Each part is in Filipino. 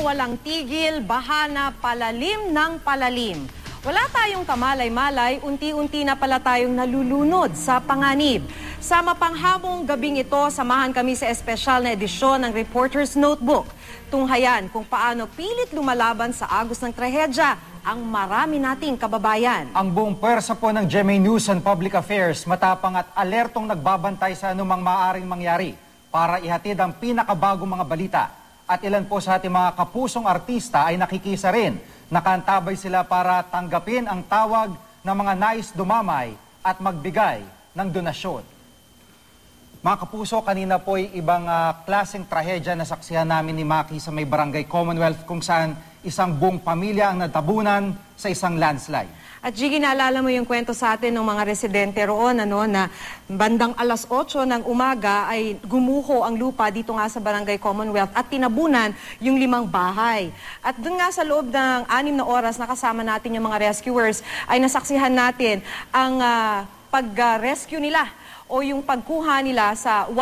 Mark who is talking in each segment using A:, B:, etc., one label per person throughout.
A: walang tigil, baha na palalim ng palalim. Wala tayong kamalay-malay, unti-unti na pala tayong nalulunod sa panganib. Sa mapanghabong gabing ito, samahan kami sa espesyal na edisyon ng Reporter's Notebook. Tunghayan kung paano pilit lumalaban sa agos ng trahedya ang marami nating kababayan.
B: Ang buong pwersa po ng GMA News and Public Affairs matapang at alertong nagbabantay sa anumang maaaring mangyari para ihatid ang pinakabagong mga balita. At ilan po sa ating mga kapusong artista ay nakikisa rin. Nakantabay sila para tanggapin ang tawag ng mga nais dumamay at magbigay ng donasyon. Mga kapuso, kanina po ay ibang klaseng trahedya na saksihan namin ni Maki sa may barangay Commonwealth kung saan isang buong pamilya ang natabunan sa isang landslide.
A: At Jiggy, naalala mo yung kwento sa atin ng mga residente roon na bandang alas 8 ng umaga ay gumuho ang lupa dito nga sa barangay Commonwealth at tinabunan yung 5 bahay. At dun nga sa loob ng 6 na oras na kasama natin yung mga rescuers ay nasaksihan natin ang pag-rescue nila o yung pagkuha nila sa 8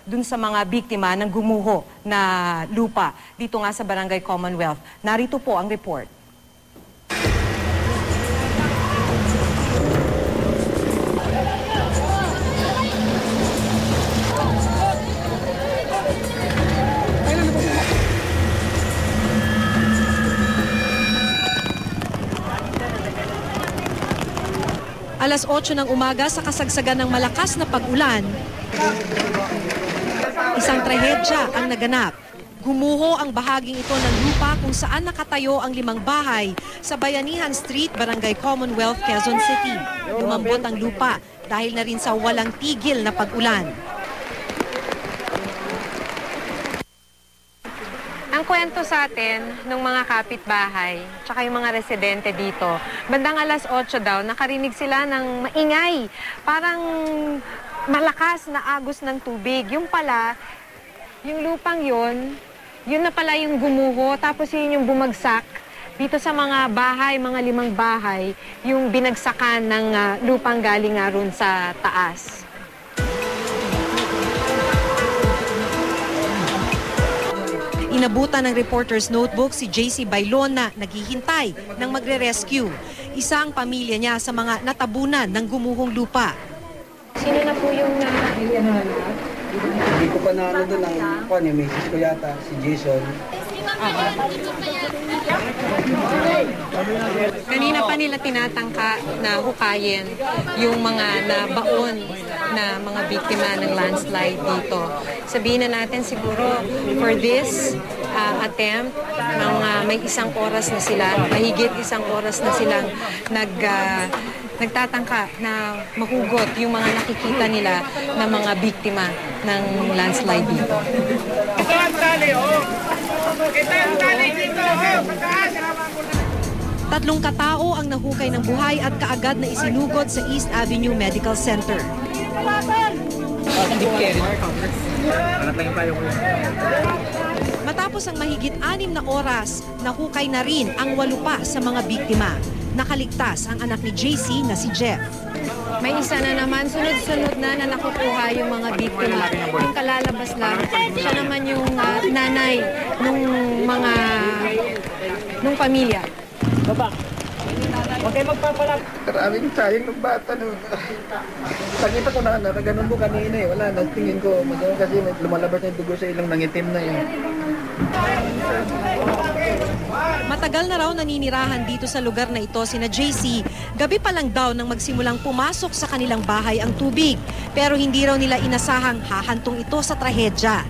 A: dun sa mga biktima ng gumuho na lupa dito nga sa barangay Commonwealth. Narito po ang report. Alas 8 ng umaga sa kasagsagan ng malakas na pag-ulan, isang trahedya ang naganap. Gumuho ang bahaging ito ng lupa kung saan nakatayo ang 5 bahay sa Bayanihan Street, Barangay Commonwealth, Quezon City. Lumambot ang lupa dahil na rin sa walang tigil na pag-ulan. Ang kwento sa atin ng mga kapitbahay, tsaka yung mga residente dito, bandang alas 8 daw, nakarinig sila ng maingay, parang malakas na agos ng tubig. Yung pala, yung lupang yun na pala yung gumuho, tapos yun yung bumagsak dito sa mga bahay, mga 5 bahay, yung binagsakan ng lupang galing nga ron sa taas. Inabutan ng Reporter's Notebook si JC Bailon na naghihintay ng magre-rescue. Isang pamilya niya sa mga natabunan ng gumuhong lupa. Sino na po yung
C: Hindi ko pa na doon ang misis ko yata, si Jason.
A: Kanina pa nila tinatangka na hukayin yung mga nabaon na mga biktima ng landslide dito. Sabihin na natin siguro for this attempt, may 1 oras na sila, mahigit 1 oras na silang nagtatangka na mahugot yung mga nakikita nila na mga biktima ng landslide dito. 3 katao ang nahukay ng buhay at kaagad na isinugod sa East Avenue Medical Center. Matapos ang mahigit 6 na oras, nahukay na rin ang 8 pa sa mga biktima. Nakaligtas ang anak ni JC na si Jeff. May isa na naman, sunod-sunod na nakukuha yung mga biktima. Yung kalalabas lang, siya naman yung nanay nung pamilya.
C: Baba, huwag kayo magpapalap. Maraming sayang ng bata nun. Nakita ko na ganun ko kanina eh. Wala, natingin ko. Kasi lumalabas na yung dugo sa ilang nangitim na yun.
A: Matagal na raw naninirahan dito sa lugar na ito sina JC. Gabi pa lang daw nang magsimulang pumasok sa kanilang bahay ang tubig. Pero hindi raw nila inasahang hahantong ito sa trahedya.